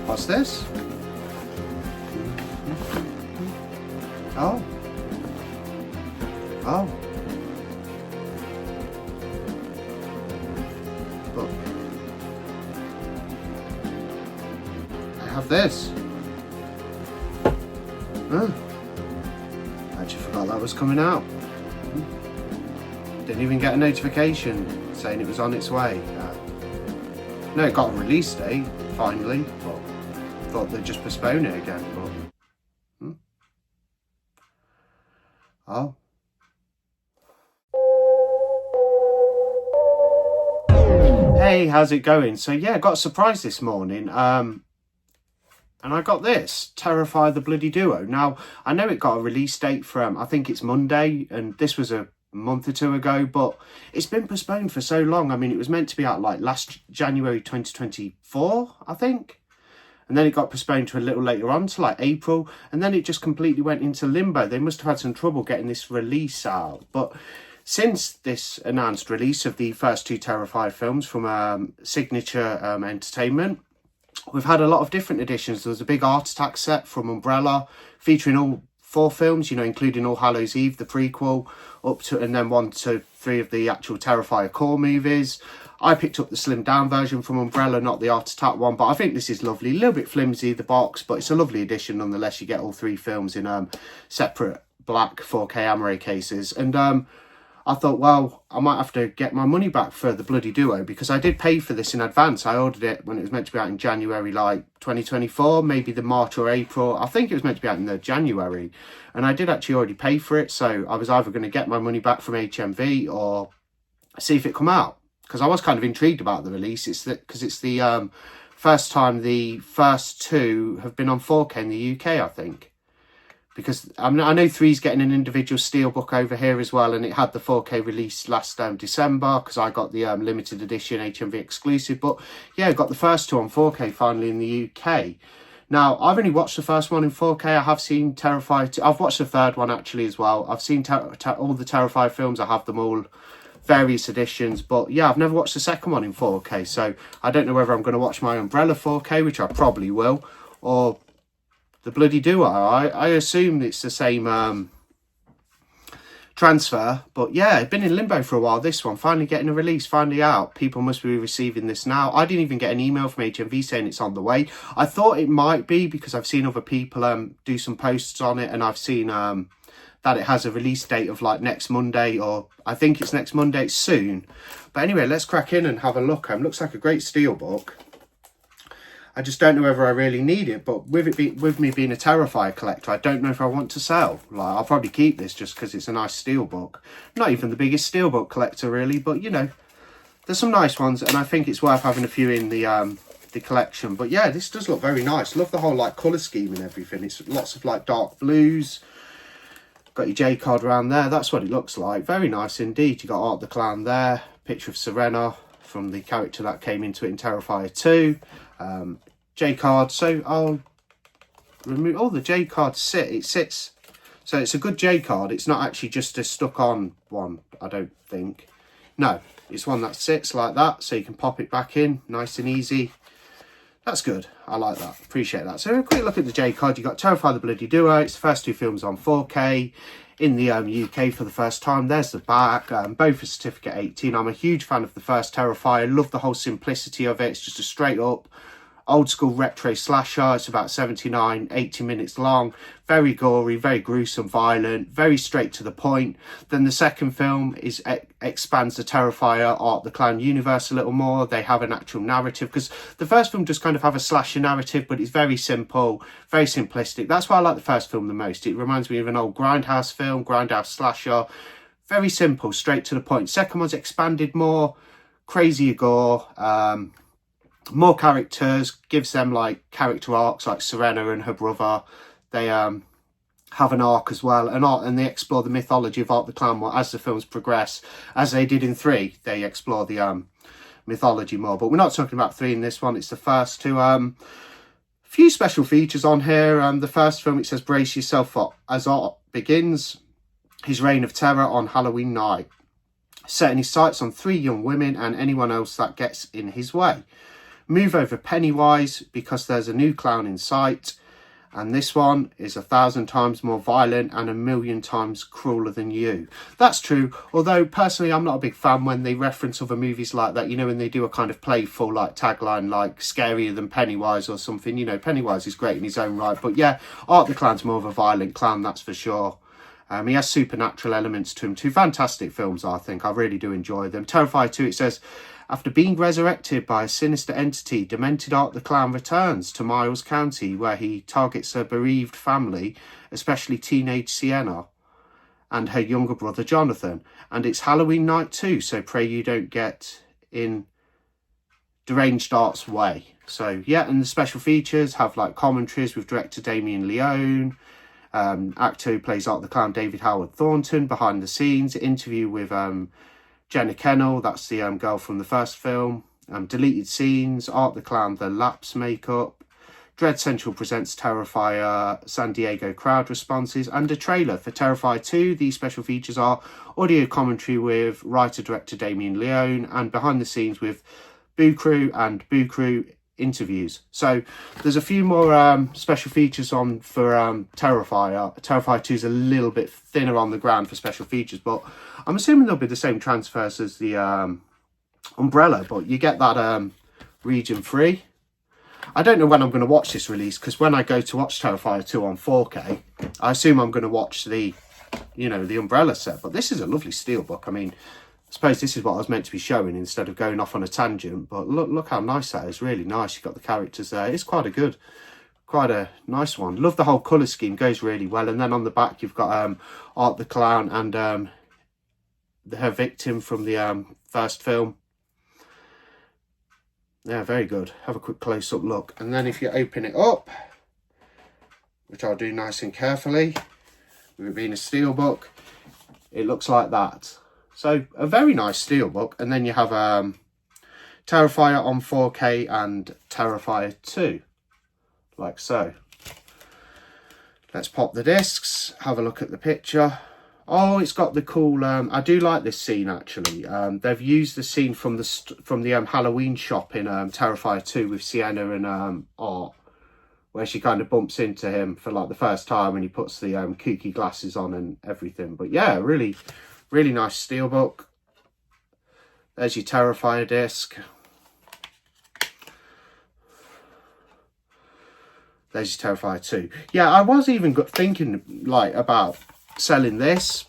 What's this? Oh. Oh. But I have this. Oh. I actually forgot that was coming out. Didn't even get a notification saying it was on its way. No, it got a release date finally, but thought they'd just postpone it again. But oh. Hey, how's it going? So yeah, got a surprise this morning. And I got this, Terrifier The Bloody Duo. Now, I know it got a release date from, I think it's Monday, and this was a month or two ago, but it's been postponed for so long. I mean, it was meant to be out like last January 2024, I think. And then it got postponed to a little later on, to like April. And then it just completely went into limbo. They must have had some trouble getting this release out. But since this announced release of the first two Terrifier films from Signature Entertainment, we've had a lot of different editions. There was a big Art Attack set from Umbrella featuring all 4 films, you know, including All Hallows Eve, the prequel, up to, and then 1 to 3 of the actual Terrifier core movies. I picked up the slimmed down version from Umbrella, not the Art Attack one, but I think this is lovely. A little bit flimsy, the box, but it's a lovely edition nonetheless. You get all 3 films in separate black 4K Amaray cases. And I thought, well, I might have to get my money back for the Bloody Duo, because I did pay for this in advance. I ordered it when it was meant to be out in January, like 2024, maybe the March or April. I think it was meant to be out in the January. And I did actually already pay for it. So I was either going to get my money back from HMV or see if it come out. Because I was kind of intrigued about the release. It's because it's the first time the first 2 have been on 4K in the UK, I think. Because I know 3's getting an individual Steelbook over here as well, and it had the 4K release last December, because I got the limited edition HMV exclusive. But yeah, got the first 2 on 4K finally in the UK. Now, I've only watched the first one in 4K. I have seen Terrifier 2. I've watched the third one actually as well. I've seen all the Terrifier films. I have them all, various editions. But yeah, I've never watched the second one in 4K. So I don't know whether I'm going to watch my Umbrella 4K, which I probably will, or the Bloody Duo. I assume it's the same transfer, but yeah, it's been in limbo for a while. This one finally getting a release, finally out. People must be receiving this now. I didn't even get an email from HMV saying it's on the way. I thought it might be, because I've seen other people do some posts on it, and I've seen that it has a release date of like next Monday, or I think it's next Monday. It's soon. But anyway, let's crack in and have a look. Looks like a great Steelbook. I just don't know whether I really need it, but with me being a Terrifier collector, I don't know if I want to sell. Like, I'll probably keep this just because it's a nice Steelbook. Not even the biggest Steelbook collector really, but you know, there's some nice ones, and I think it's worth having a few in the collection. But yeah, this does look very nice. Love the whole like colour scheme and everything. It's lots of like dark blues. Got your J card around there. That's what it looks like. Very nice indeed. You got Art the Clown there. Picture of Serena from the character that came into it in Terrifier 2. J card, so I'll remove all the J cards. It sits, so it's a good J card. It's not actually just a stuck on one, I don't think. No, it's one that sits like that, so you can pop it back in nice and easy. That's good. I like that. Appreciate that. So a quick look at the J card. You got Terrifier The Bloody Duo. It's the first 2 films on 4K in the UK for the first time. There's the back, both for certificate 18. I'm a huge fan of the first Terrifier. Love the whole simplicity of it. It's just a straight up old school retro slasher. It's about 79, 80 minutes long. Very gory, very gruesome, violent, very straight to the point. Then the second film expands the Terrifier Art the Clown universe a little more. They have an actual narrative, because the first film just kind of have a slasher narrative, but it's very simple, very simplistic. That's why I like the first film the most. It reminds me of an old Grindhouse film, Grindhouse slasher. Very simple, straight to the point. Second one's expanded more, crazier gore, more characters, gives them like character arcs, like Serena and her brother. They have an arc as well, and they explore the mythology of Art the Clown more as the films progress, as they did in 3. They explore the mythology more, but we're not talking about 3 in this one. It's the first 2. Few special features on here. The first film, it says, brace yourself for as Art begins his reign of terror on Halloween night, setting his sights on 3 young women and anyone else that gets in his way. Move over Pennywise because there's a new clown in sight. And this one is 1,000 times more violent and 1,000,000 times crueler than you. That's true, although personally I'm not a big fan when they reference other movies like that, you know, when they do a kind of playful like tagline like scarier than Pennywise or something. You know, Pennywise is great in his own right, but yeah, Art the Clown's more of a violent clown, that's for sure. He has supernatural elements to him. Two fantastic films, I think. I really do enjoy them. Terrifier 2, it says, after being resurrected by a sinister entity, demented Art the Clown returns to Miles County, where he targets a bereaved family, especially teenage Sienna and her younger brother Jonathan. And it's Halloween night too, so pray you don't get in deranged Art's way. So yeah, and the special features have like commentaries with director Damien Leone, actor who plays Art the Clown David Howard Thornton, behind the scenes, interview with Jenna Kennel, that's the girl from the first film, deleted scenes, Art the Clown The Lapse makeup, Dread Central presents Terrifier San Diego crowd responses, and a trailer for Terrifier 2. These special features are audio commentary with writer-director Damien Leone, and behind the scenes with Boo Crew and Boo Crew interviews. So there's a few more special features on for Terrifier. Terrifier 2 is a little bit thinner on the ground for special features, but I'm assuming there'll be the same transfers as the Umbrella, but you get that region free. I don't know when I'm going to watch this release, because when I go to watch Terrifier 2 on 4K, I assume I'm going to watch the, you know, the Umbrella set. But this is a lovely steelbook. I mean, I suppose this is what I was meant to be showing instead of going off on a tangent. But look how nice that is. Really nice. You've got the characters there. It's quite a nice one. Love the whole colour scheme. Goes really well. And then on the back, you've got Art the Clown and her victim from the first film. Yeah, very good. Have a quick close-up look. And then if you open it up, which I'll do nice and carefully, with it being a steelbook, it looks like that. So a very nice steelbook, and then you have Terrifier on 4K and Terrifier 2, like so. Let's pop the discs, have a look at the picture. Oh, it's got the cool. I do like this scene actually. They've used the scene from the Halloween shop in Terrifier 2 with Sienna and Art, where she kind of bumps into him for like the first time when he puts the kooky glasses on and everything. But yeah, really. Really nice steelbook. There's your Terrifier disc. There's your Terrifier 2. Yeah, I was even thinking like about selling this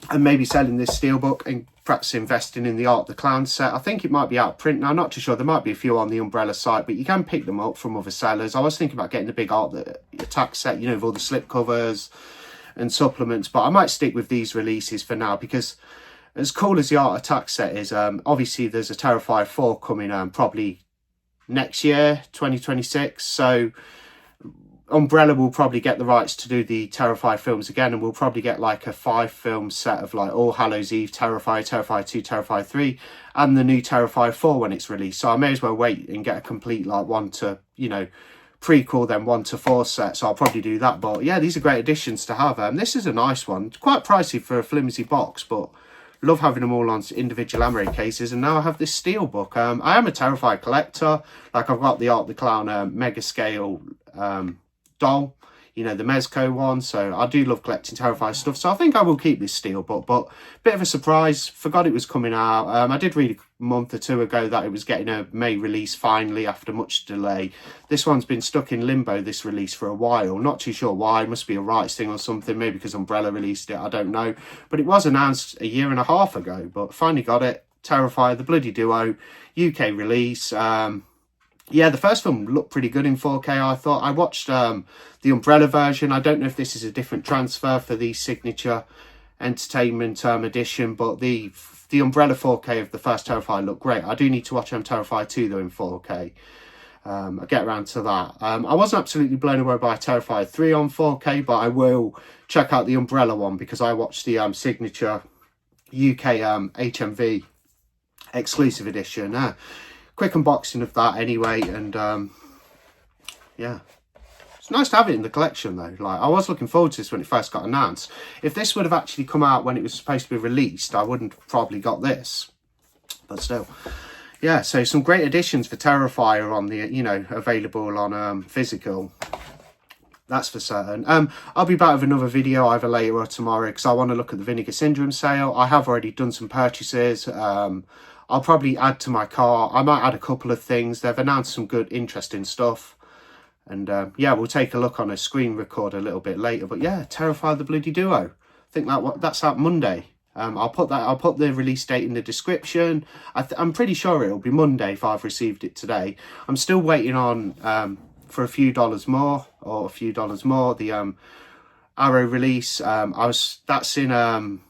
and maybe selling this steelbook and perhaps investing in the Art the Clown set. I think it might be out of print now. I'm not too sure. There might be a few on the Umbrella site, but you can pick them up from other sellers. I was thinking about getting the big Art the Attack set, you know, with all the slip covers and supplements, but I might stick with these releases for now, because as cool as the Art Attack set is, obviously there's a Terrifier 4 coming probably next year, 2026, so Umbrella will probably get the rights to do the Terrifier films again, and we'll probably get like a 5-film set of like All Hallows Eve, Terrifier, Terrifier 2, Terrifier 3, and the new Terrifier 4 when it's released. So I may as well wait and get a complete like 1 to, you know, prequel then 1 to 4 set, so I'll probably do that. But yeah, these are great additions to have. This is a nice one. It's quite pricey for a flimsy box, but love having them all on individual Amway cases. And now I have this steelbook. I am a Terrifier collector. Like, I've got the Art the Clown mega scale doll, you know, the Mezco one. So I do love collecting Terrifier stuff, so I think I will keep this steelbook. But bit of a surprise, forgot it was coming out. I did read a month or 2 ago that it was getting a May release finally after much delay. This one's been stuck in limbo, this release, for a while. Not too sure why. It must be a rights thing or something, maybe because Umbrella released it, I don't know. But it was announced a 1.5 years ago, but finally got it. Terrifier The Blood Duo, UK release. Yeah, the first film looked pretty good in 4K, I thought. I watched the Umbrella version. I don't know if this is a different transfer for the signature entertainment edition, but the Umbrella 4K of the first Terrifier looked great. I do need to watch Terrifier 2 though in 4K. I'll get around to that. I wasn't absolutely blown away by Terrifier 3 on 4K, but I will check out the Umbrella one because I watched the signature UK HMV exclusive edition. Quick unboxing of that anyway, and yeah, it's nice to have it in the collection though. Like, I was looking forward to this when it first got announced. If this would have actually come out when it was supposed to be released, I wouldn't have probably got this, but still, yeah, so some great additions for Terrifier on the, you know, available on physical. That's for certain. I'll be back with another video either later or tomorrow because I want to look at the Vinegar Syndrome sale. I have already done some purchases. I'll probably add to my car. I might add a couple of things. They've announced some good, interesting stuff. And yeah, we'll take a look on a screen record a little bit later. But yeah, Terrifier The Bloody Duo. I think that's out Monday. I'll put the release date in the description. I'm pretty sure it'll be Monday if I've received it today. I'm still waiting on for a few dollars more the Arrow release. That's in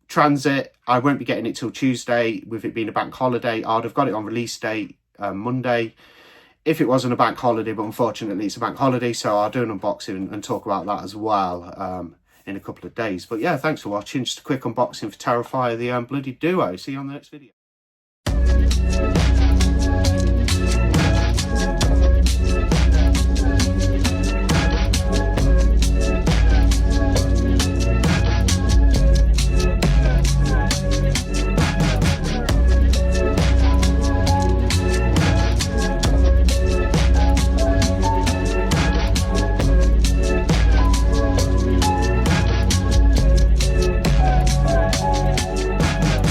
transit. I won't be getting it till Tuesday, with it being a bank holiday. I'd have got it on release date Monday if it wasn't a bank holiday, but unfortunately it's a bank holiday, so I'll do an unboxing and talk about that as well in a couple of days. But yeah, thanks for watching. Just a quick unboxing for Terrifier the Bloody Duo. See you on the next video.